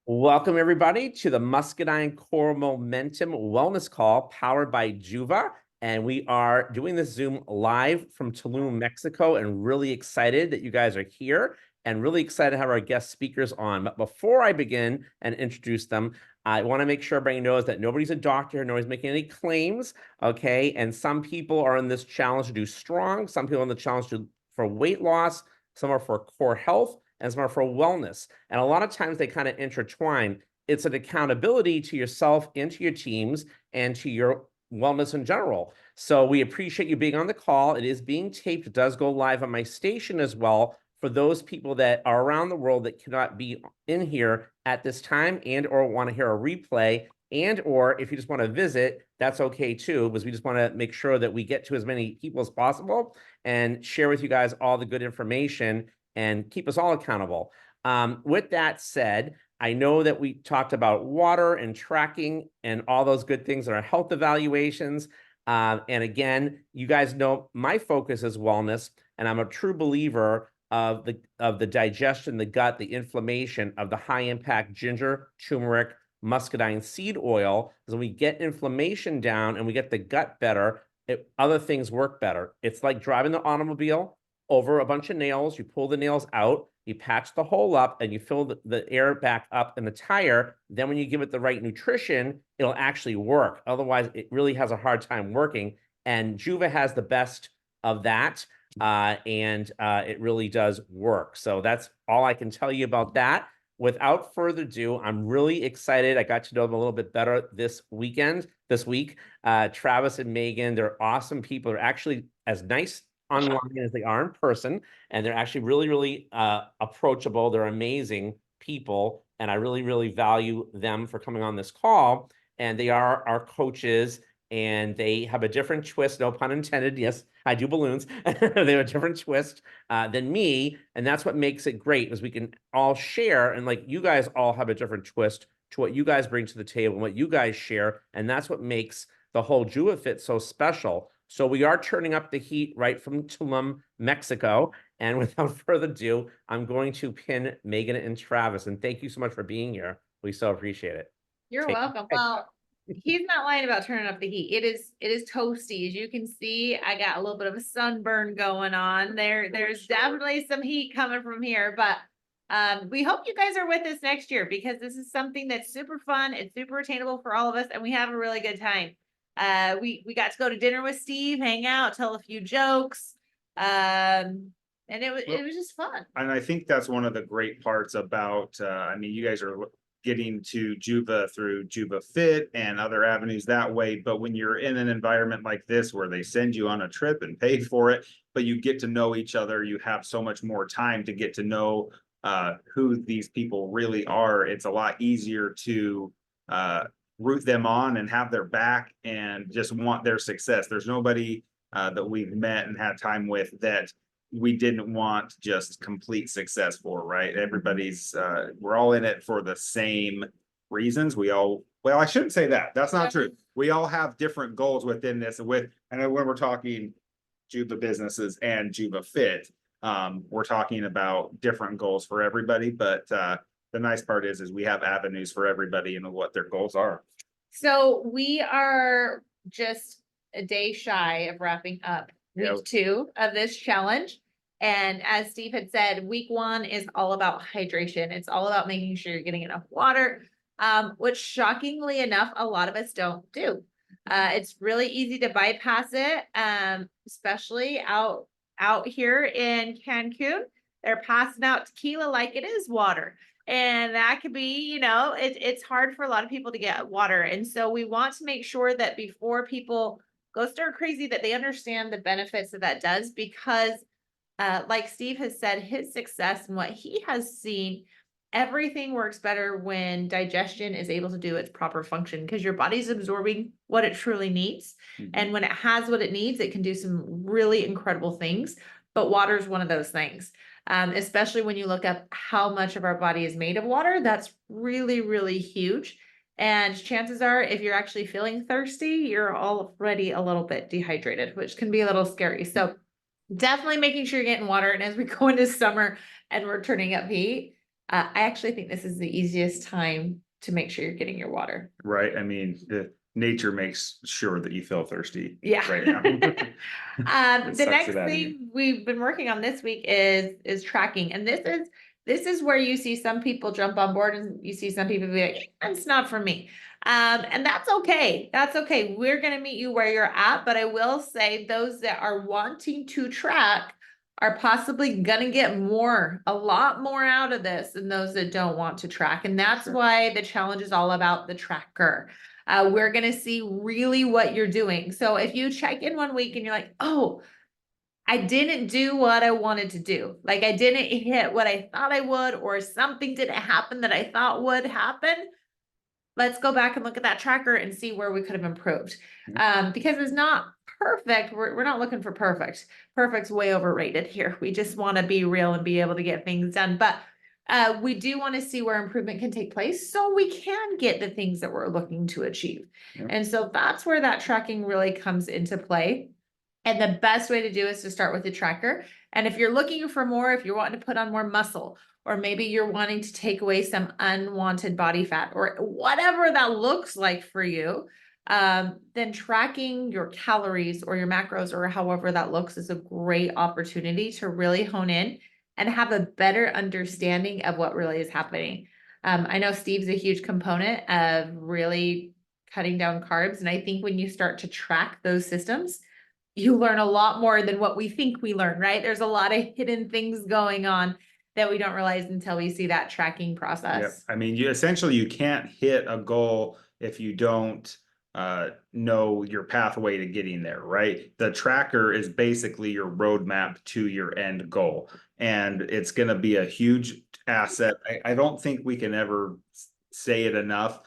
Welcome, everybody, to the Muscadine Core Momentum Wellness Call powered by Juva. And we are doing this Zoom live from Tulum, Mexico, and really excited that you guys are here and really excited to have our guest speakers on. But before I begin and introduce them, I want to make sure everybody knows that nobody's a doctor, nobody's making any claims, okay? And some people are in this challenge to do strong, some people are in the challenge for weight loss, some are for core health, and some are for wellness. And a lot of times they kind of intertwine. It's an accountability to yourself and to your teams and to your wellness in general. So we appreciate you being on the call. It is being taped. It does go live on my station as well for those people that are around the world that cannot be in here at this time and or want to hear a replay. And or if you just want to visit, that's okay too, because we just want to make sure that we get to as many people as possible and share with you guys all the good information and keep us all accountable. With that said, I know that we talked about water and tracking and all those good things in our health evaluations. And again, you guys know my focus is wellness, and I'm a true believer of the digestion, the gut, the inflammation of the high impact ginger, turmeric, muscadine seed oil. Because when we get inflammation down and we get the gut better, other things work better. It's like driving the automobile over a bunch of nails. You pull the nails out, you patch the hole up, and you fill the air back up in the tire. Then when you give it the right nutrition, it'll actually work. Otherwise, it really has a hard time working. And Juva has the best of that, and it really does work. So that's all I can tell you about that. Without further ado, I'm really excited. I got to know them a little bit better this week. Travis and Megan, they're awesome people. They're actually as nice online as they are in person, and they're actually really approachable. They're amazing people, and I really value them for coming on this call. And they are our coaches, and they have a different twist, no pun intended. Yes, I do balloons. They have a different twist than me, and that's what makes it great, is we can all share, and like you guys all have a different twist to what you guys bring to the table and what you guys share, and that's what makes the whole JuuvaFit so special. So we are turning up the heat right from Tulum, Mexico. And without further ado, I'm going to pin Megan and Travis. And thank you so much for being here. We so appreciate it. You're welcome. Well, he's not lying about turning up the heat. It is toasty. As you can see, I got a little bit of a sunburn going on. There's definitely some heat coming from here, but we hope you guys are with us next year, because this is something that's super fun. It's super attainable for all of us, and we have a really good time. We got to go to dinner with Steve, hang out, tell a few jokes. And it was just fun. And I think that's one of the great parts about, I mean, you guys are getting to Juva through JuuvaFit and other avenues that way. But when you're in an environment like this, where they send you on a trip and pay for it, but you get to know each other, you have so much more time to get to know who these people really are. It's a lot easier to root them on and have their back and just want their success. There's nobody that we've met and had time with that we didn't want just complete success for, right? Everybody's we're all in it for the same reasons. Well, I shouldn't say that. That's not true. We all have different goals within this. And when we're talking Juva businesses and JuuvaFit, we're talking about different goals for everybody. But the nice part is we have avenues for everybody and what their goals are. So we are just a day shy of wrapping up week 2 of this challenge. And as Steve had said, week 1 is all about hydration. It's all about making sure you're getting enough water, which shockingly enough, a lot of us don't do. It's really easy to bypass it, especially out here in Cancun. They're passing out tequila like it is water. And that could be, it's hard for a lot of people to get water. And so we want to make sure that before people go stir crazy, that they understand the benefits that does, because like Steve has said, his success and what he has seen, everything works better when digestion is able to do its proper function, because your body's absorbing what it truly needs. Mm-hmm. And when it has what it needs, it can do some really incredible things. But water is one of those things, especially when you look up how much of our body is made of water. That's really huge. And chances are, if you're actually feeling thirsty, you're already a little bit dehydrated, which can be a little scary. So definitely making sure you're getting water. And as we go into summer and we're turning up heat, I actually think this is the easiest time to make sure you're getting your water. Right? I mean, the nature makes sure that you feel thirsty Yeah. right now. It The sucks next it out of you. thing we've been working on this week is tracking. And this is where you see some people jump on board and you see some people be like, it's not for me. And that's okay. That's okay. We're gonna meet you where you're at, but I will say those that are wanting to track are possibly gonna get a lot more out of this than those that don't want to track. And that's why the challenge is all about the tracker. We're going to see really what you're doing. So if you check in 1 week and you're like, oh, I didn't do what I wanted to do. Like I didn't hit what I thought I would, or something didn't happen that I thought would happen. Let's go back and look at that tracker and see where we could have improved. Because it's not perfect. We're not looking for perfect. Perfect's way overrated here. We just want to be real and be able to get things done. But we do want to see where improvement can take place so we can get the things that we're looking to achieve. Yep. And so that's where that tracking really comes into play. And the best way to do is to start with the tracker. And if you're looking for more, if you're wanting to put on more muscle, or maybe you're wanting to take away some unwanted body fat, or whatever that looks like for you, then tracking your calories or your macros or however that looks is a great opportunity to really hone in and have a better understanding of what really is happening. I know Steve's a huge component of really cutting down carbs. And I think when you start to track those systems, you learn a lot more than what we think we learn, right? There's a lot of hidden things going on that we don't realize until we see that tracking process. Yep. I mean, you can't hit a goal if you don't know your pathway to getting there, right? The tracker is basically your roadmap to your end goal, and it's going to be a huge asset. I don't think we can ever say it enough.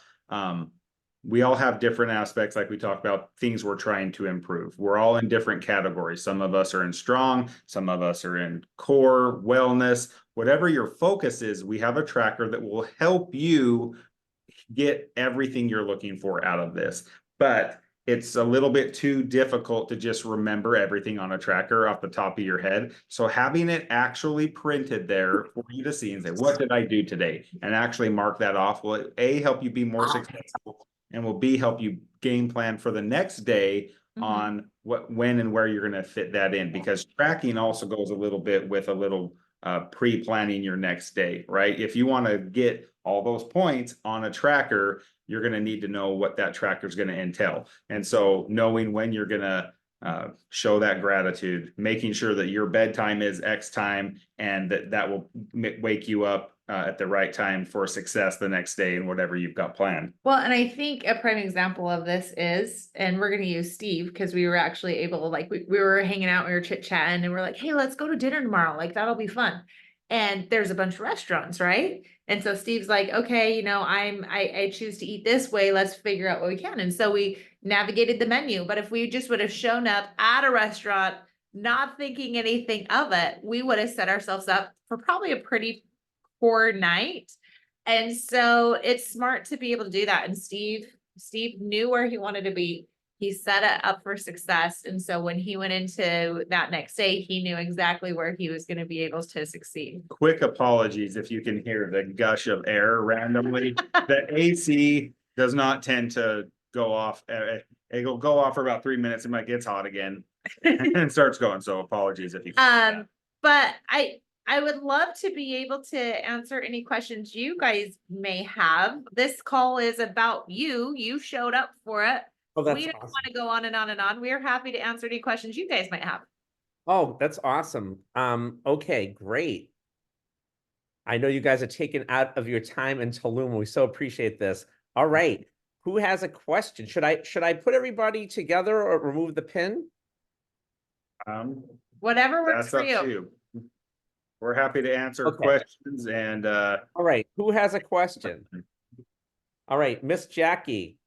We all have different aspects, like we talked about, things we're trying to improve. We're all in different categories. Some of us are in strong, some of us are in core, wellness. Whatever your focus is, we have a tracker that will help you get everything you're looking for out of this. But it's a little bit too difficult to just remember everything on a tracker off the top of your head. So having it actually printed there for you to see and say, what did I do today? And actually mark that off will A, help you be more successful, and will B, help you game plan for the next day on what, when, and where you're going to fit that in. Because tracking also goes a little bit with a little pre-planning your next day, right? If you want to get all those points on a tracker, you're going to need to know what that tracker is going to entail. And so knowing when you're going to show that gratitude, making sure that your bedtime is X time, and that will wake you up at the right time for success the next day and whatever you've got planned. Well, and I think a prime example of this is, and we're going to use Steve because we were actually able to, like, we were hanging out, we were chit chatting, and we're like, hey, let's go to dinner tomorrow. Like, that'll be fun. And there's a bunch of restaurants, right? And so Steve's like, okay, you know, I choose to eat this way. Let's figure out what we can. And so we navigated the menu. But if we just would have shown up at a restaurant, not thinking anything of it, we would have set ourselves up for probably a pretty poor night. And so it's smart to be able to do that. And Steve knew where he wanted to be. He set it up for success. And so when he went into that next day, he knew exactly where he was going to be able to succeed. Quick apologies if you can hear the gush of air randomly. The AC does not tend to go off. It'll go off for about 3 minutes and it gets hot again and starts going. So apologies if you can. But I would love to be able to answer any questions you guys may have. This call is about you. You showed up for it. Oh, that's we don't awesome. want to go on and on and on. We are happy to answer any questions you guys might have. Oh, that's awesome. Okay, great. I know you guys are taking out of your time in Tulum. We so appreciate this. All right. Who has a question? Should I put everybody together or remove the pin? Whatever works That's for up to you. We're happy to answer Okay. questions. And all right, who has a question? All right, Miss Jackie.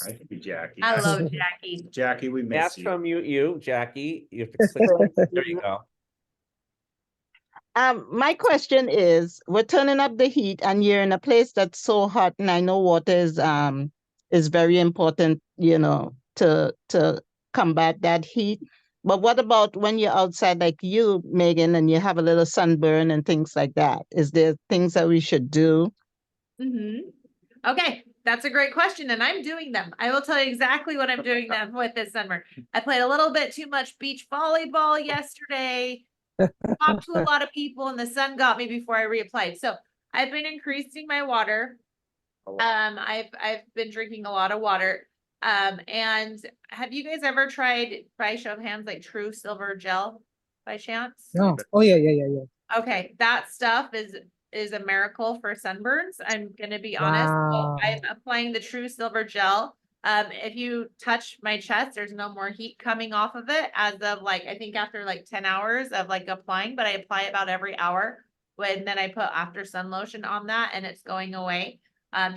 I think Jackie. I love Jackie. Jackie, we miss Ask you. to unmute you, Jackie. You have to click. There you go. My question is, we're turning up the heat and you're in a place that's so hot, and I know water is very important, you know, to combat that heat. But what about when you're outside, like you, Megan, and you have a little sunburn and things like that? Is there things that we should do? Okay, that's a great question, and I'm doing them. I will tell you exactly what I'm doing them with this summer. I played a little bit too much beach volleyball yesterday. Talked to a lot of people, and the sun got me before I reapplied. So I've been increasing my water. I've been drinking a lot of water. And have you guys ever tried, by show of hands, like True Silver Gel by chance? No. Oh yeah. Okay, that stuff is a miracle for sunburns. I'm gonna be honest. So Wow. I'm applying the True Silver Gel. If you touch my chest, there's no more heat coming off of it as of like, I think after like 10 hours of like applying, but I apply about every hour. When then I put after sun lotion on that and it's going away.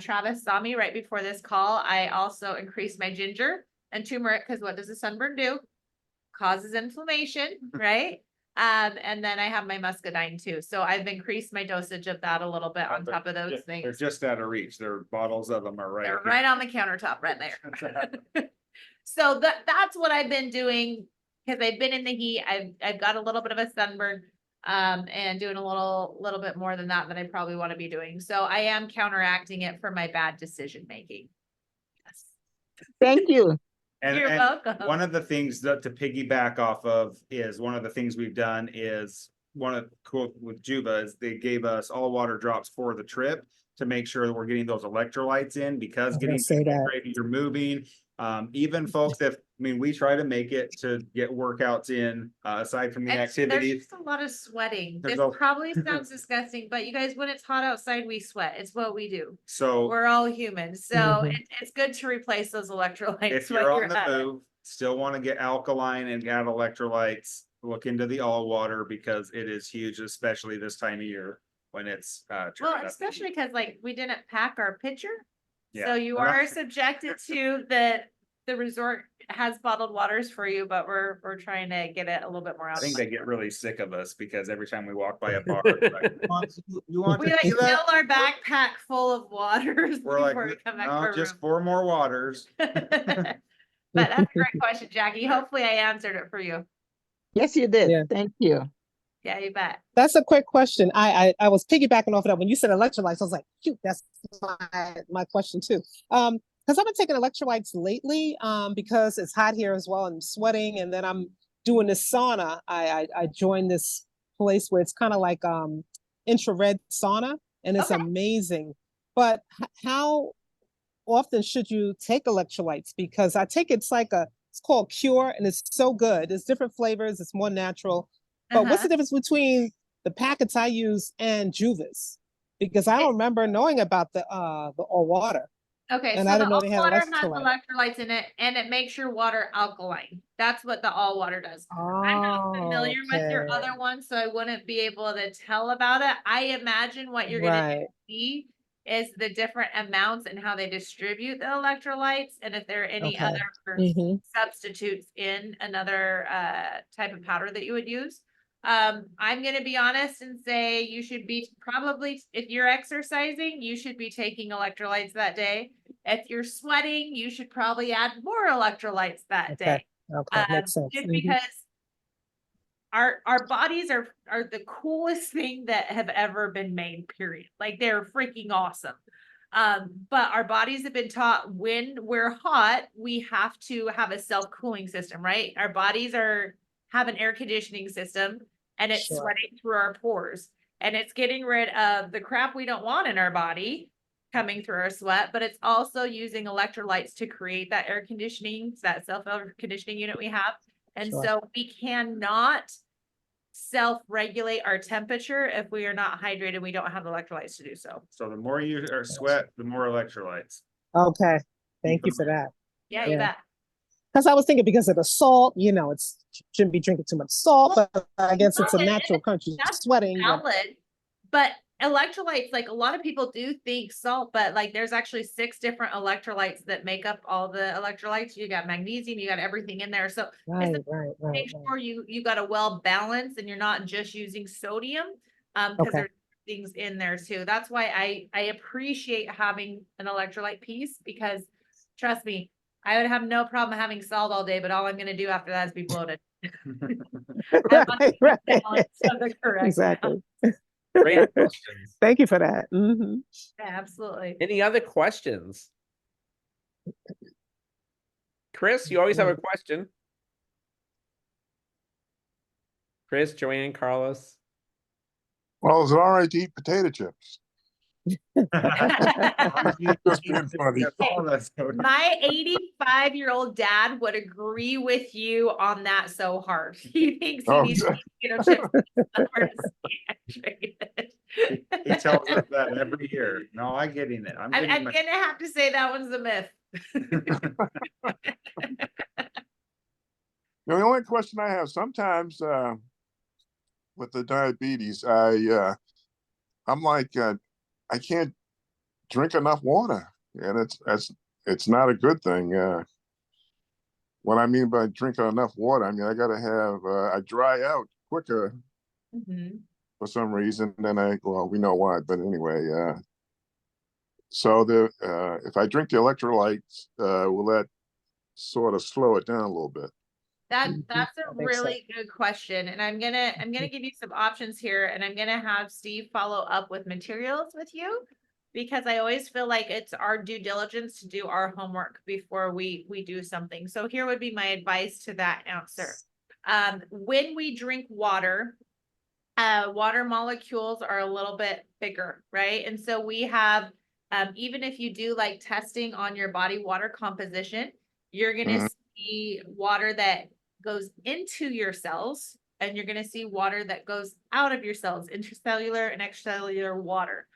Travis saw me right before this call. I also increased my ginger and turmeric because what does a sunburn do? Causes inflammation, right? And then I have my muscadine too. So I've increased my dosage of that a little bit on top of those They're things. just out of reach. Their bottles of them are right. They're here. right on the countertop right there. So that's what I've been doing because I've been in the heat. I've got a little bit of a sunburn and doing a little bit more than that I probably want to be doing. So I am counteracting it for my bad decision making. Yes. Thank you. You're welcome. One of the things that to piggyback off of is one of the things we've done is one of cool with Juva is they gave us all water drops for the trip to make sure that we're getting those electrolytes in because was getting gonna say that. dehydrated, you're moving. Even folks that we try to make it to get workouts in aside from the There's activities. just a lot of sweating. There's This a- probably sounds disgusting, but you guys, when it's hot outside, we sweat. It's what we do. So We're all human. So Mhm. it's good to replace those electrolytes. if when you're on at the it. move, still want to get alkaline and add electrolytes, look into the all water because it is huge, especially this time of year when it's Well, turning up the especially heat. because like we didn't pack our pitcher. Yeah. So you are subjected to the resort has bottled waters for you, but we're trying to get it a little bit more I out. think they get really sick of us because every time we walk by a bar, it's like, you want We to like do fill that? our backpack full of waters We're before we like, come back to no, our just room. 4 more waters. But that's a great question, Jackie. Hopefully I answered it for you. Yes, you did. Yeah. Thank you. Yeah, you bet. That's a quick question. I was piggybacking off of that when you said electrolytes. I was like, shoot, that's my question too. Because I've been taking electrolytes lately, because it's hot here as well. I'm sweating, and then I'm doing this sauna. I joined this place where it's kind of like infrared sauna, and it's Okay. amazing. But how often should you take electrolytes? Because I take it's called Cure, and it's so good. It's different flavors. It's more natural. But what's the difference between the packets I use and Juva's? Because I don't remember knowing about the all water. Okay, And so I the didn't know all they had water has electrolyte. electrolytes in it and it makes your water alkaline. That's what the all water does. I'm not familiar with your other one, so I wouldn't be able to tell about it. I imagine what you're gonna Right. see is the different amounts and how they distribute the electrolytes and if there are any Okay. other Mm-hmm. substitutes in another type of powder that you would use. I'm gonna be honest and say you should be probably, if you're exercising, you should be taking electrolytes that day. If you're sweating, you should probably add more electrolytes that Okay. day. Okay. Makes sense. Just Mhm. because our bodies are the coolest thing that have ever been made, period. Like they're freaking awesome. But our bodies have been taught when we're hot, we have to have a self-cooling system, right? Our bodies have an air conditioning system and it's Sure. sweating through our pores and it's getting rid of the crap we don't want in our body coming through our sweat, but it's also using electrolytes to create that air conditioning, that self-air conditioning unit we have. And Sure. so we cannot self-regulate our temperature if we are not hydrated. We don't have electrolytes to do so. So the more you are sweat, the more electrolytes. Okay. Thank you for that. Yeah, you bet. Because I was thinking because of the salt, it's shouldn't be drinking too much salt, but I guess it's a No, and natural country that's sweating. Valid, but electrolytes, like a lot of people do think salt, but like there's actually 6 different electrolytes that make up all the electrolytes. You got magnesium, you got everything in there. So Right. make sure you got a well balanced and you're not just using sodium because Okay. there's things in there too. That's why I appreciate having an electrolyte piece because trust me, I would have no problem having salt all day, but all I'm going to do after that is be bloated. I want Right, the right. balance of the correct Exactly. Great questions. Thank you for that. Hmm. Yeah, absolutely. Any other questions? Chris, you always have a question. Chris, Joanne, Carlos. Well, is it all right to eat potato chips? Just being funny. My 85-year-old dad would agree with you on that so hard. He thinks he Oh, needs to eat potato chips somewhere to stay hydrated. He tells us that every year. No, I'm getting it. I'm I'm getting my. gonna have to say that one's a myth. The only question I have sometimes with the diabetes, I'm like I can't drink enough water, and it's not a good thing. What I mean by drinking enough water, I mean I gotta have I dry out quicker Mhm. for some reason than well, we know why, but anyway, so if I drink the electrolytes, will that sort of slow it down a little bit? That's a I think so. really good question. And I'm gonna give you some options here, and I'm gonna have Steve follow up with materials with you, because I always feel like it's our due diligence to do our homework before we do something. So here would be my advice to that answer. When we drink water, water molecules are a little bit bigger, right? And so we have, even if you do like testing on your body water composition, you're gonna see water that goes into your cells, and you're gonna see water that goes out of your cells, intracellular and extracellular water.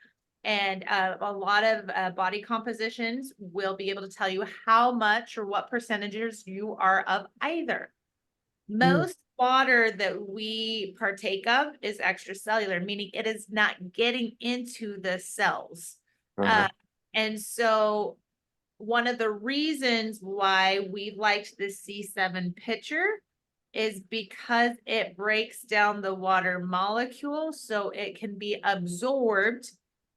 And a lot of body compositions will be able to tell you how much or what percentages you are of either. Most water that we partake of is extracellular, meaning it is not getting into the cells. And so one of the reasons why we liked the C7 pitcher is because it breaks down the water molecule so it can be absorbed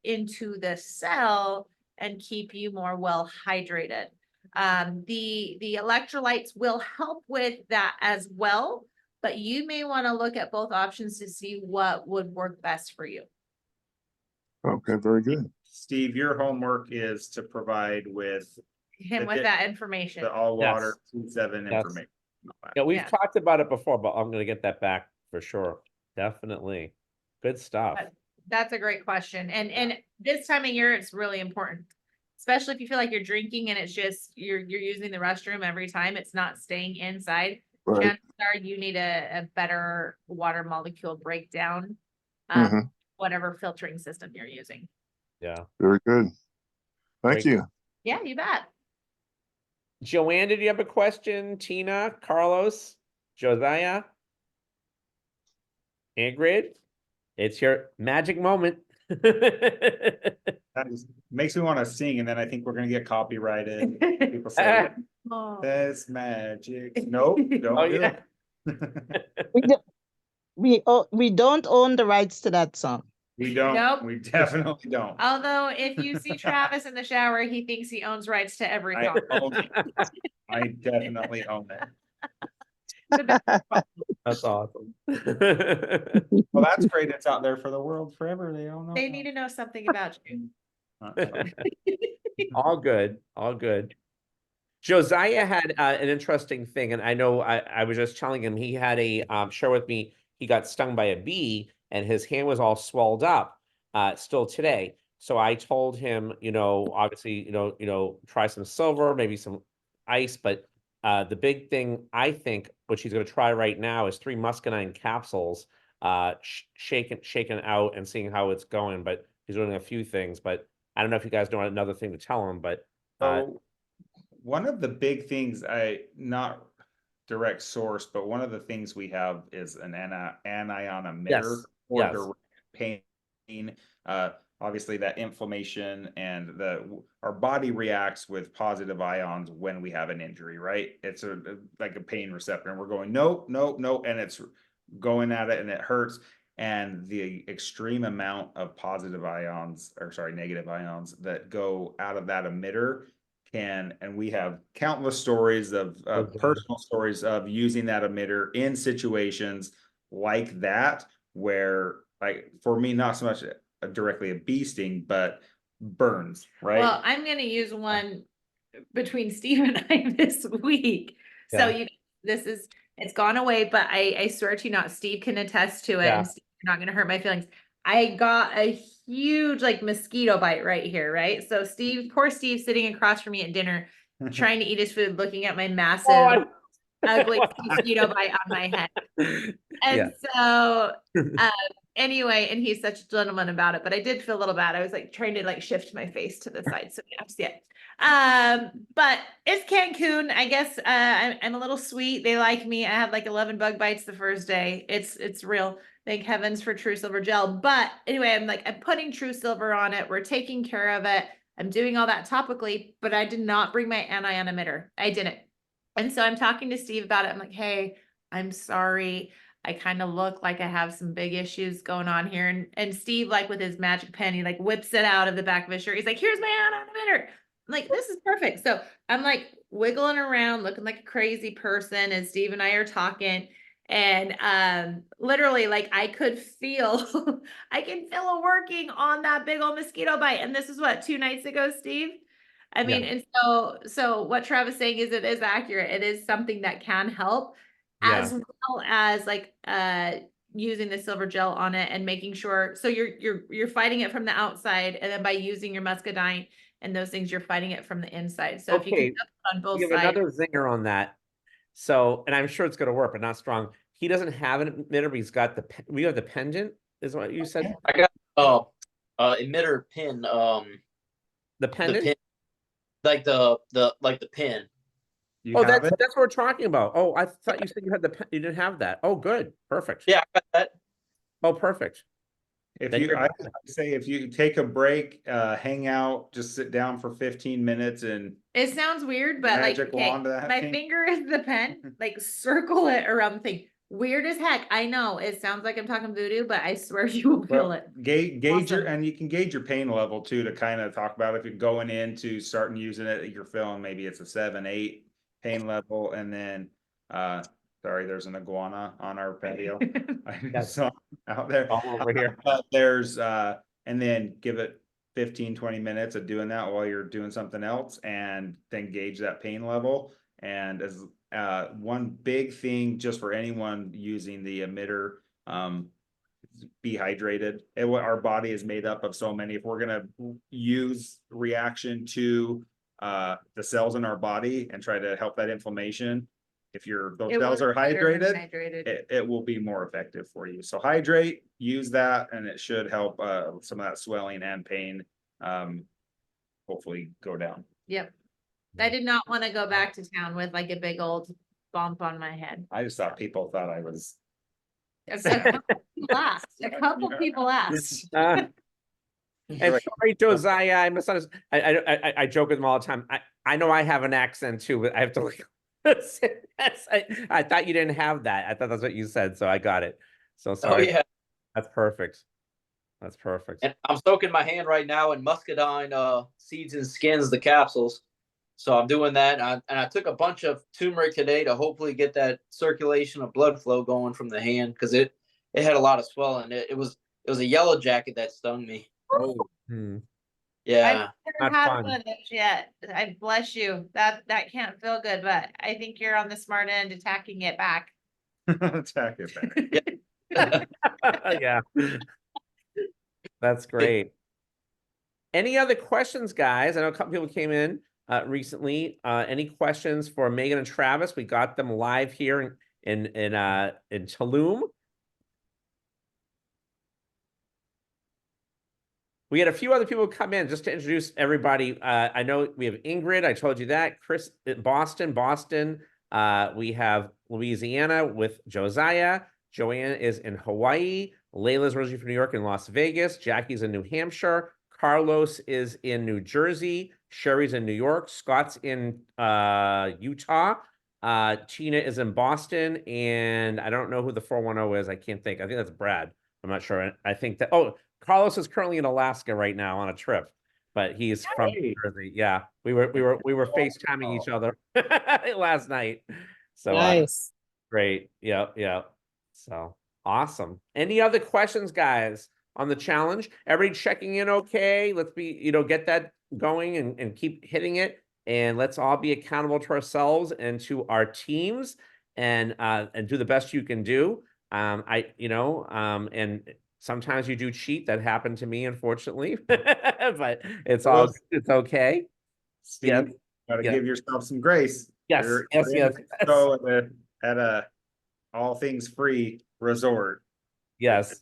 into the cell and keep you more well hydrated. The electrolytes will help with that as well, but you may want to look at both options to see what would work best for you. Okay, very good. Steve, your homework is to provide with Him with that information. the all water Yes. C7 Yes. information. Yeah, we've Yeah. talked about it before, but I'm gonna get that back for sure. Definitely. Good stuff. That's a great question. And this time of year, it's really important, especially if you feel like you're drinking and it's just you're using the restroom every time. It's not staying inside. Right. Chances are you need a better water molecule breakdown, Mhm. whatever filtering system you're using. Yeah. Very good. Thank Great. you. Yeah, you bet. Joanne, did you have a question? Tina, Carlos, Josiah, Ingrid, it's your magic moment. That makes me want to sing, and then I think we're gonna get copyrighted. People say Oh. that's magic. Nope, don't Oh, do yeah. it. We don't own the rights to that song. We don't. Nope. We definitely don't. Although if you see Travis in the shower, he thinks he owns rights to every I song. own it. I definitely own it. That's awesome. Well, that's great. It's out there for the world forever. They all know. They need to know something about you. All good, all good. Josiah had an interesting thing, and I know I was just telling him he had a share with me. He got stung by a bee, and his hand was all swelled up still today. So I told him, obviously, try some silver, maybe some ice, but the big thing I think, which he's going to try right now, is 3 muscadine capsules, shaken out and seeing how it's going. But he's doing a few things, but I don't know if you guys know another thing to tell him, but. So one of the big things, not direct source, but one of the things we have is an anion emitter Yes, for yes. direct pain. Obviously that inflammation and our body reacts with positive ions when we have an injury, right? It's like a pain receptor, and we're going, nope, nope, nope. And it's going at it and it hurts. And the extreme amount of negative ions that go out of that emitter and we have countless stories of Okay. personal stories of using that emitter in situations like that, where, like, for me, not so much directly a bee sting, but burns, right? Well, I'm gonna use one between Steve and I this week. So Yeah. it's gone away, but I swear to you not, Steve can attest to it, Yeah. and Steve, you're not gonna hurt my feelings. I got a huge like mosquito bite right here, right? So Steve, poor Steve, sitting across from me at dinner, trying to eat his food, looking at my massive, ugly mosquito bite on my head. Yeah. And so, anyway, and he's such a gentleman about it, but I did feel a little bad. I was like trying to like shift my face to the side so you have to see it. But it's Cancun. I guess I'm a little sweet. They like me. I had like 11 bug bites the first day. It's real. Thank heavens for True Silver gel. But anyway, I'm putting True Silver on it. We're taking care of it. I'm doing all that topically, but I did not bring my anion emitter. I didn't. And so I'm talking to Steve about it. I'm like, hey, I'm sorry. I kind of look like I have some big issues going on here. And Steve, like with his magic pen, he like whips it out of the back of his shirt. He's like, here's my anion emitter. I'm like, this is perfect. So I'm like wiggling around, looking like a crazy person as Steve and I are talking. And literally, like I could feel, I can feel it working on that big old mosquito bite. And this is what, 2 nights ago, Steve? I mean, Yeah. and so what Travis is saying is it is accurate. It is something that can help, Yeah. as well as like using the silver gel on it and making sure, so you're fighting it from the outside, and then by using your muscadine and those things, you're fighting it from the inside. So if you can Okay. do it on both We have sides. another zinger on that. So, and I'm sure it's going to work, but not strong. He doesn't have an emitter, but he's got we have the pendant, is what you said? I got emitter pin, The the pendant? pin, like the pin. You Oh, have that's it? what we're talking about. Oh, I thought you said you had you didn't have that. Oh, good. Perfect. Yeah, I got that. Oh, perfect. If Then you, you're I say, if you take a break, hang out, just sit down for 15 minutes and It sounds weird, but like, magic okay, wand that my thing. finger is the pen, like circle it around the thing. Weird as heck. I know it sounds like I'm talking voodoo, but I swear you will feel Well, it. gauge your, Awesome. and you can gauge your pain level too, to kind of talk about if you're going into starting using it, you're feeling maybe it's a 7, 8 pain level, and then sorry, there's an iguana on our patio. I Yes. saw out there. All over here. But there's and then give it 15-20 minutes of doing that while you're doing something else, and then gauge that pain level. And as one big thing just for anyone using the emitter, be hydrated. And what our body is made up of so many, if we're gonna use reaction to the cells in our body and try to help that inflammation, if those It cells will are be better when hydrated, it will be more effective for you. So hydrate, use that, and it should help some of that swelling and pain hopefully go down. Yep. I did not want to go back to town with like a big old bump on my head. I just thought people thought I was A couple people asked. A couple people asked. And sorry, Josiah, I misunderstood. I joke with him all the time. I know I have an accent too, but I have to like. I thought you didn't have that. I thought that's what you said, so I got it. So Oh sorry. yeah, That's perfect. That's perfect. and I'm soaking my hand right now in muscadine seeds and skins, the capsules. So I'm doing that, and I took a bunch of turmeric today to hopefully get that circulation of blood flow going from the hand, because it had a lot of swelling. It was a yellow jacket that stung me. Oh, hmm. Yeah. I've Not never had fun. one of those yet. I bless you. That can't feel good, but I think you're on the smart end attacking it back. attack it back. Yeah. That's great. Any other questions, guys? I know a couple people came in recently. Any questions for Megan and Travis? We got them live here in Tulum. We had a few other people come in just to introduce everybody. I know we have Ingrid. I told you that. Chris, Boston. We have Louisiana with Josiah. Joanne is in Hawaii. Layla's originally from New York and Las Vegas. Jackie's in New Hampshire. Carlos is in New Jersey. Sherry's in New York. Scott's in Utah. Tina is in Boston. And I don't know who the 410 is. I can't think. I think that's Brad. I'm not sure. I think that, oh, Carlos is currently in Alaska right now on a trip. but he's from New Hey. Jersey. Yeah, we were FaceTiming each other last night. So Nice. great. Yep, yep. So awesome. Any other questions, guys, on the challenge? Everybody checking in okay? Let's be, get that going and keep hitting it. And let's all be accountable to ourselves and to our teams and do the best you can do. And sometimes you do cheat. That happened to me, unfortunately, but it's okay. Steve, Yes, gotta yes. give yourself some grace. Yes, You're yes, in yes, Mexico at a all things free resort. yes.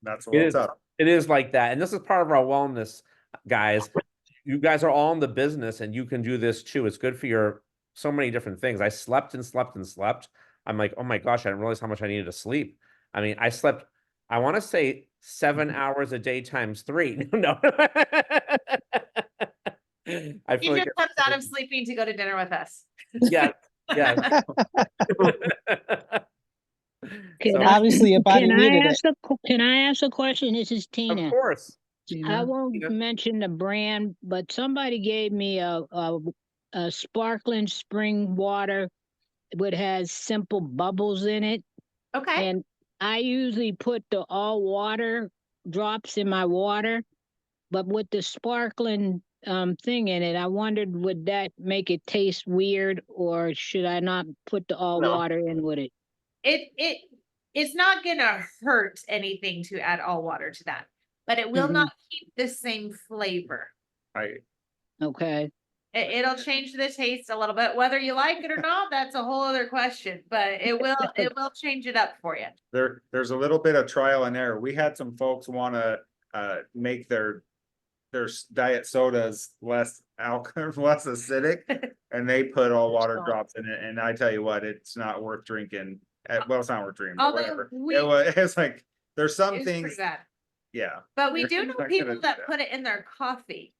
That's a It little is. tough. It is like that. And this is part of our wellness, guys. You guys are all in the business and you can do this too. It's good for so many different things. I slept and slept and slept. I'm like, oh my gosh, I didn't realize how much I needed to sleep. I mean, I slept, I want to say 7 hours a day times 3. No. I He feel like just comes out of sleeping to go to dinner with us. yeah, yeah. So, Obviously, your body needed it. Can I ask a question? This is of Tina. course. I won't Tina. mention the brand, but somebody gave me a sparkling spring water which has simple bubbles in it. Okay. And I usually put the all water drops in my water, but with the sparkling thing in it, I wondered, would that make it taste weird, or should I not put the all No. water in with it? It's not gonna hurt anything to add all water to that, but it will not keep the same flavor. Okay. It'll change the taste a little bit, whether you like it or not, that's a whole other question, but it will change it up for you. There's a little bit of trial and error. We had some folks want to make their diet sodas less alcohol, less acidic, and they put all water drops in it. And I tell you what, it's not worth drinking. Well, it's not worth drinking, but Although whatever. It's like there's some it's pretty things. bad. Yeah, But we You're do know not gonna people do that that. put it in their coffee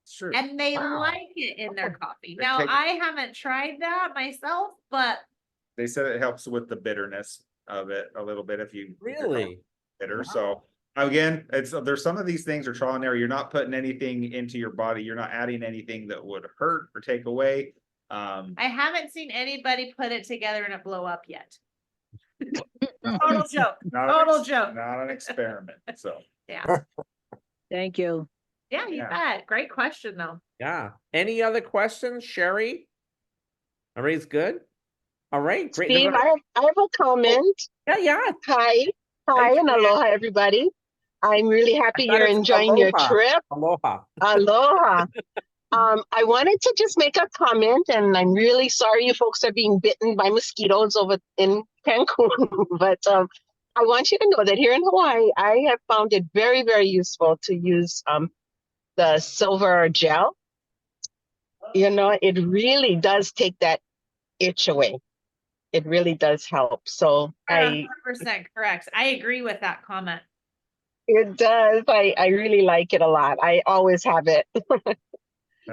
it's true. and they Wow. like it in their coffee. They Now, take- I haven't tried that myself, but They said it helps with the bitterness of it a little bit if you're Really? bitter. So again, there's some of these things are trial and error. You're not putting anything into your body. You're not adding anything that would hurt or take away. I haven't seen anybody put it together and it blow up yet. Not Total joke. not an Total joke. Not an experiment. So Yeah. Thank you. Yeah, you bet. Great question though. Yeah. Any other questions, Sherry? Everybody's good? All right, great. Steve, I have a comment. Yeah. Hi. Hi, and aloha, everybody. I'm really happy thought you're it's enjoying your aloha. trip. Aloha. Aloha. I wanted to just make a comment, and I'm really sorry you folks are being bitten by mosquitoes over in Cancun. But I want you to know that here in Hawaii, I have found it very, very useful to use the silver gel. You know, it really does take that itch away. It really does help. So You're 100% correct. I agree with that comment. it does. I really like it a lot. I always have it.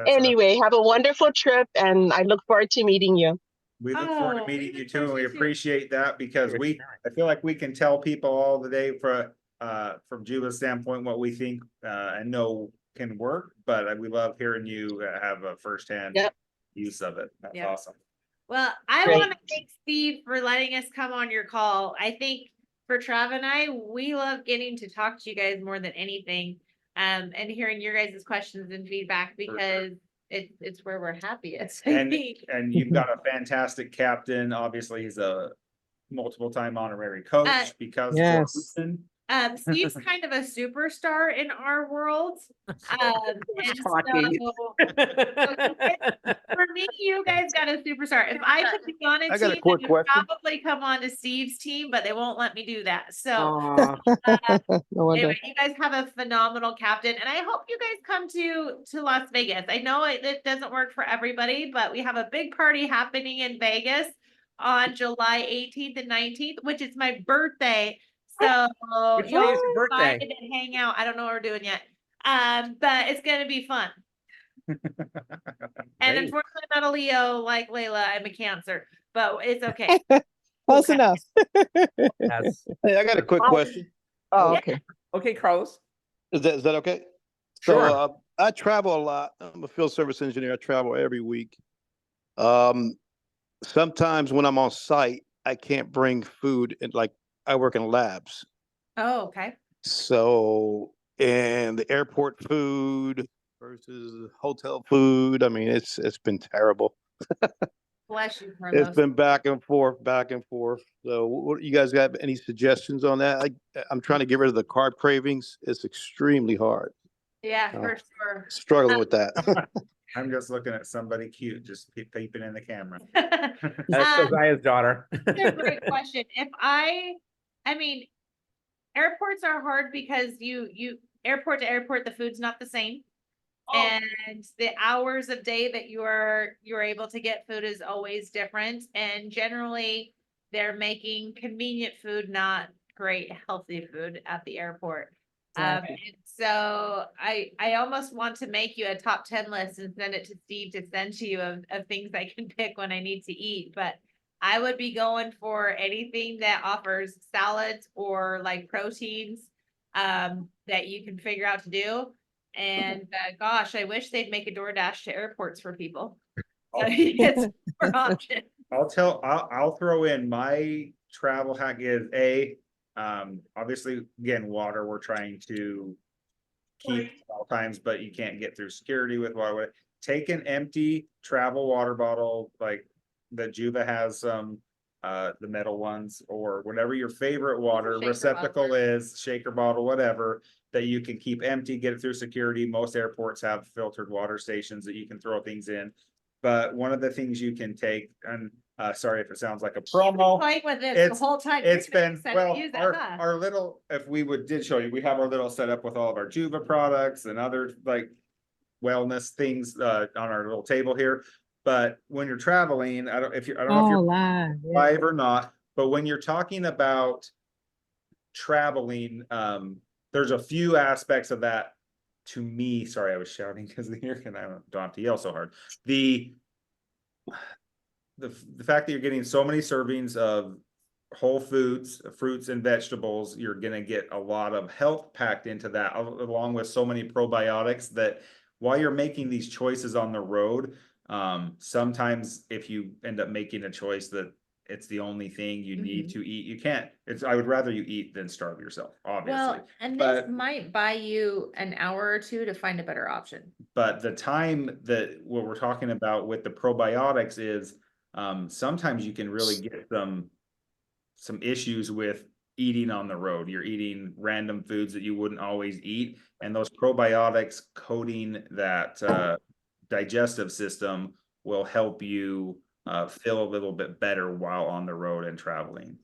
Anyway, have a wonderful trip, and I look forward to meeting you. we look forward to Oh, meeting we you look too, and forward we to you too. appreciate that because I feel like we can tell people all the day from Juva's standpoint what we think and know can work, but we love hearing you have a firsthand use of it. That's Yep. awesome. Well, I Great. want to thank Steve for letting us come on your call. I think for Trav and I, we love getting to talk to you guys more than anything, and hearing your guys' questions and feedback because it's where we're happiest. I And think. and you've got a fantastic captain. Obviously, he's a multiple-time honorary coach because Yes. Steve's kind of a superstar in our world. And Talking. so for me, you guys got a superstar. If I could be on a I got a team, quick I'd question. probably come on to Steve's team, but they won't let me do that. So Aw. No wonder. anyway, you guys have a phenomenal captain, and I hope you guys come to Las Vegas. I know it doesn't work for everybody, but we have a big party happening in Vegas on July 18th and 19th, which is my birthday. So Which you'll day is your birthday? find and hang out. I don't know what we're doing yet. But it's gonna be fun. And Great. unfortunately, I'm not a Leo like Layla. I'm a Cancer, but it's okay. Close Okay. enough. Yes. Hey, I got a quick question. Oh, Yeah. okay. Okay, Carlos. Is that okay? Sure. So I travel a lot. I'm a field service engineer. I travel every week. Um, Sometimes when I'm on site, I can't bring food, and like I work in labs. Oh, okay. So, and the airport food versus hotel food, I mean, it's been terrible. Bless you, It's Carlos. been back and forth, back and forth. So, what you guys got any suggestions on that? I'm trying to get rid of the carb cravings. It's extremely hard. Yeah, Oh. for sure. Struggling with that. I'm just looking at somebody cute, just peeping in the camera. That's Josiah's daughter. That's a great question. I mean, airports are hard because you airport to airport, the food's not the same. And the hours of day that you're able to get food is always different. And generally they're making convenient food, not great healthy food at the airport. And so I almost want to make you a top 10 list and send it to Steve to send to you of things I can pick when I need to eat. But I would be going for anything that offers salads or like proteins that you can figure out to do. And gosh, I wish they'd make a DoorDash to airports for people. It's more option. I'll throw in my travel hack is obviously again, water we're trying to keep at all times, but you can't get through security with water. Take an empty travel water bottle, like the Juva has some, the metal ones, or whatever your favorite water Shaker receptacle bottle. is, shaker bottle, whatever, that you can keep empty, get it through security. Most airports have filtered water stations that you can throw things in. But one of the things you can take, and sorry if it sounds like a promo. Playing with this the whole time. It's been, Said well, use it, huh? our little, if we did show you, we have our little setup with all of our Juva products and other like wellness things on our little table here. But when you're traveling, I don't know if you're live or not, but when you're talking about traveling, there's a few aspects of that to me. Sorry, I was shouting because the ear can, I don't have to yell so hard. The fact that you're getting so many servings of whole foods, fruits and vegetables, you're going to get a lot of health packed into that, along with so many probiotics, that while you're making these choices on the road, sometimes if you end up making a choice that it's the only thing you need to eat, you can't. I would rather you eat than starve yourself, obviously. Well, and this might buy you an hour or two to find a better option. But the time that what we're talking about with the probiotics is sometimes you can really get some issues with eating on the road. You're eating random foods that you wouldn't always eat, and those probiotics coating that digestive system will help you feel a little bit better while on the road and traveling.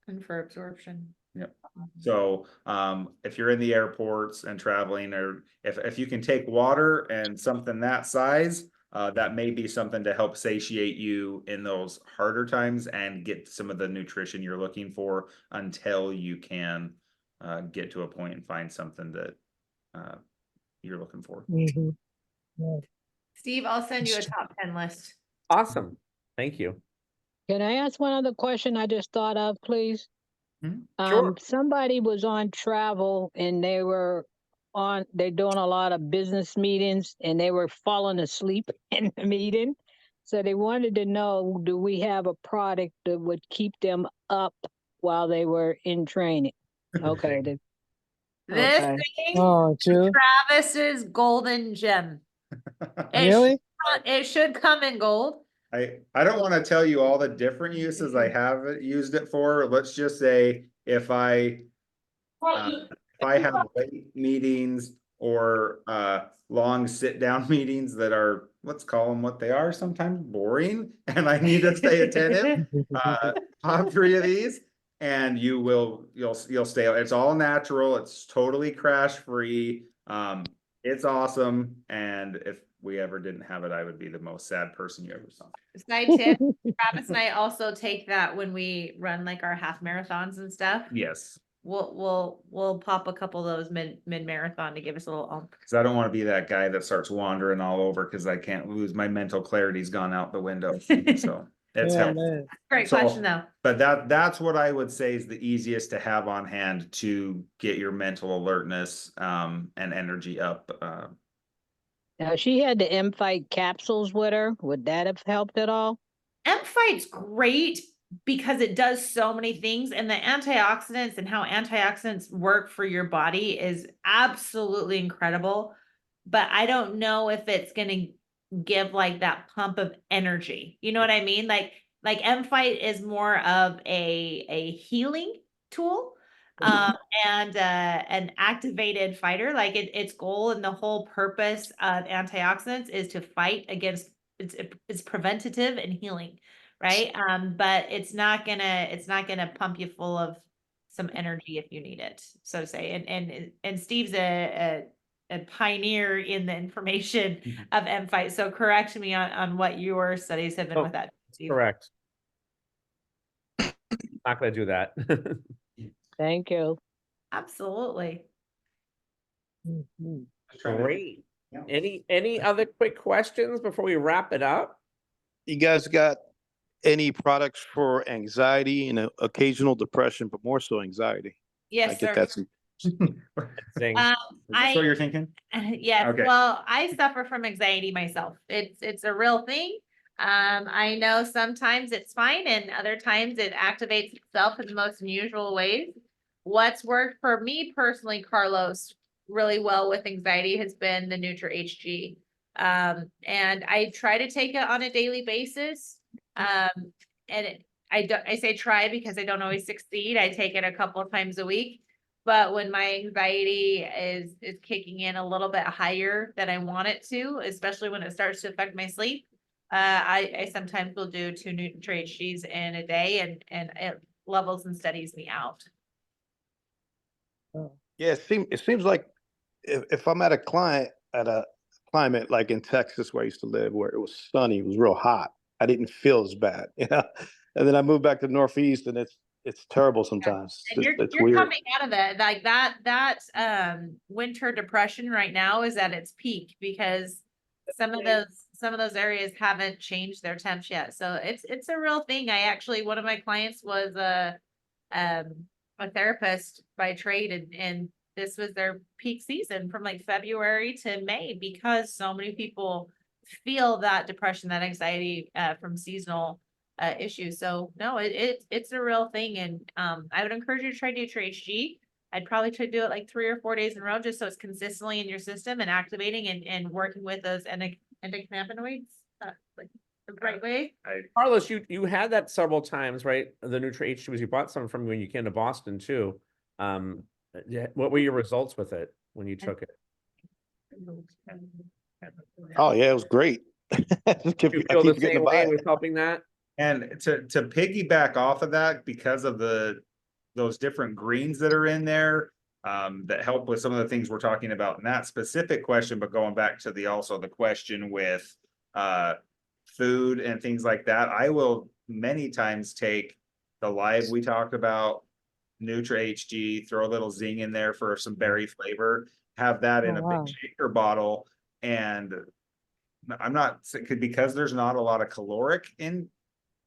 And for absorption. Yep. So if you're in the airports and traveling, or if you can take water and something that size, that may be something to help satiate you in those harder times and get some of the nutrition you're looking for until you can get to a point and find something that you're looking for. Steve, I'll send you a top 10 list. Awesome. Thank you. Can I ask one other question I just thought of, please? Sure. Somebody was on travel and they're doing a lot of business meetings and they were falling asleep in the meeting. So they wanted to know, do we have a product that would keep them up while they were in training? Okay. This thing, Travis's golden gem. It should come in gold. I don't want to tell you all the different uses I have used it for. Let's just say if I have late meetings or long sit down meetings that are, let's call them what they are, sometimes boring, and I need to stay attentive, pop 3 of these and you'll stay. It's all natural. It's totally crash free. It's awesome. And if we ever didn't have it, I would be the most sad person you ever saw. Side tip, Travis and I also take that when we run like our half marathons and stuff. Yes. We'll pop a couple of those mid marathon to give us a little ump. Because I don't want to be that guy that starts wandering all over because I can't lose my mental clarity's gone out the window. So it's helpful. Great question though. But that's what I would say is the easiest to have on hand to get your mental alertness and energy up Now, she had the M-Fight capsules with her. Would that have helped at all? M-Fight's great because it does so many things, and the antioxidants and how antioxidants work for your body is absolutely incredible. But I don't know if it's going to give like that pump of energy. You know what I mean? Like M-Fight is more of a healing tool. And an activated fighter, like its goal and the whole purpose of antioxidants is to fight against, it's preventative and healing, right? But it's not gonna pump you full of some energy if you need it, so to say. And Steve's a pioneer in the information of M-Fight, so correct me on what your studies have been Oh, with that, Steve. Correct. Not gonna do that. Thank you. Absolutely. Mhm. Great. Any other quick questions before we wrap it up? You guys got any products for anxiety and occasional depression, but more so anxiety? I Yes, get sir. that. Zing. Is this what I you're thinking? yes, Okay. well, I suffer from anxiety myself. It's a real thing. I know sometimes it's fine and other times it activates itself in the most unusual ways. What's worked for me personally, Carlos, really well with anxiety has been the Nutra HG. And I try to take it on a daily basis. I say try because I don't always succeed. I take it a couple of times a week. But when my anxiety is kicking in a little bit higher than I want it to, especially when it starts to affect my sleep, I sometimes will do 2 Nutra HGs in a day, and it levels and steadies me out. Yeah, it seems like if I'm at a climate like in Texas where I used to live, where it was sunny, it was real hot, I didn't feel as bad, you know. And then I moved back to the Northeast, and it's terrible sometimes. And It's you're weird. coming out of it like that winter depression right now is at its peak because some of those areas haven't changed their temps yet. So it's a real thing. I actually, one of my clients was a therapist by trade, and this was their peak season from like February to May because so many people feel that depression, that anxiety from seasonal issues. So no, it's a real thing, and I would encourage you to try Nutra HG. I'd probably try to do it like 3 or 4 days in a row, just so it's consistently in your system and activating and working with those endocannabinoids like the right way. Carlos, you had that several times, right? The Nutra H2s, you bought some from when you came to Boston too. What were your results with it when you took it? Oh yeah, it was great. I You keep feel the forgetting to same buy way it. with helping that? And to piggyback off of that, because of those different greens that are in there, that help with some of the things we're talking about in that specific question, but going back to the question with food and things like that, I will many times take the live we talked about, Nutra HG, throw a little zing in there for some berry flavor, have that in a wow. big shaker bottle, and I'm not because there's not a lot of caloric in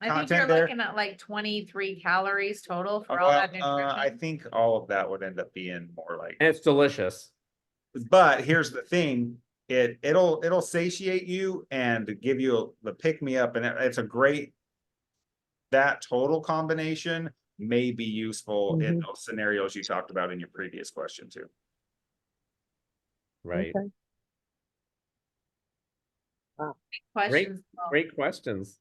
I think content you're there. looking at like 23 calories total for all Well, that nutrition. I think all of that would end up being more like, And it's delicious. but here's the thing, it'll satiate you and give you the pick me up, and it's a great, that total combination may be useful in those scenarios you talked about in your previous question too. Right. Okay. Questions. Great questions.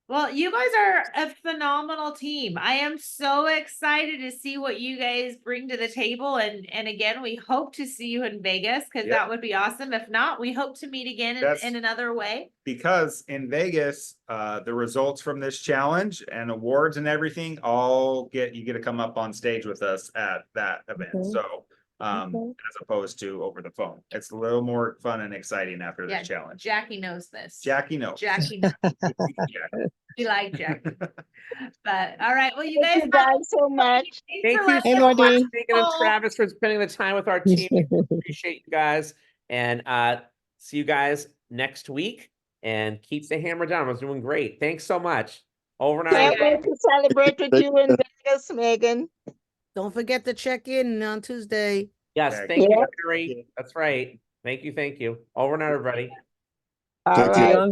Well, you guys are a phenomenal team. I am so excited to see what you guys bring to the table. And again, we hope to see you in Vegas because that would be awesome. If not, we hope to meet again in another way. Because in Vegas, the results from this challenge and awards and everything you get to come up on stage with us at that event. So as opposed to over the phone, it's a little more fun and exciting after this challenge. Jackie knows this. Jackie knows. Jackie knows. We like Jackie. But all right, well, you Thank guys, you guys so much. Thank you letting so us much, know. Megan and Travis, for spending the time with our team. We appreciate you guys, and see you guys next week. And keep the hammer down. I was doing great. Thanks so much. Over and Can't out. wait to celebrate with you in Vegas, Megan. Don't forget to check in on Tuesday. Yes, Okay. thank you, Yeah. Carrie. That's right. Thank you. Thank you. Over and out, everybody. All Take right, care. on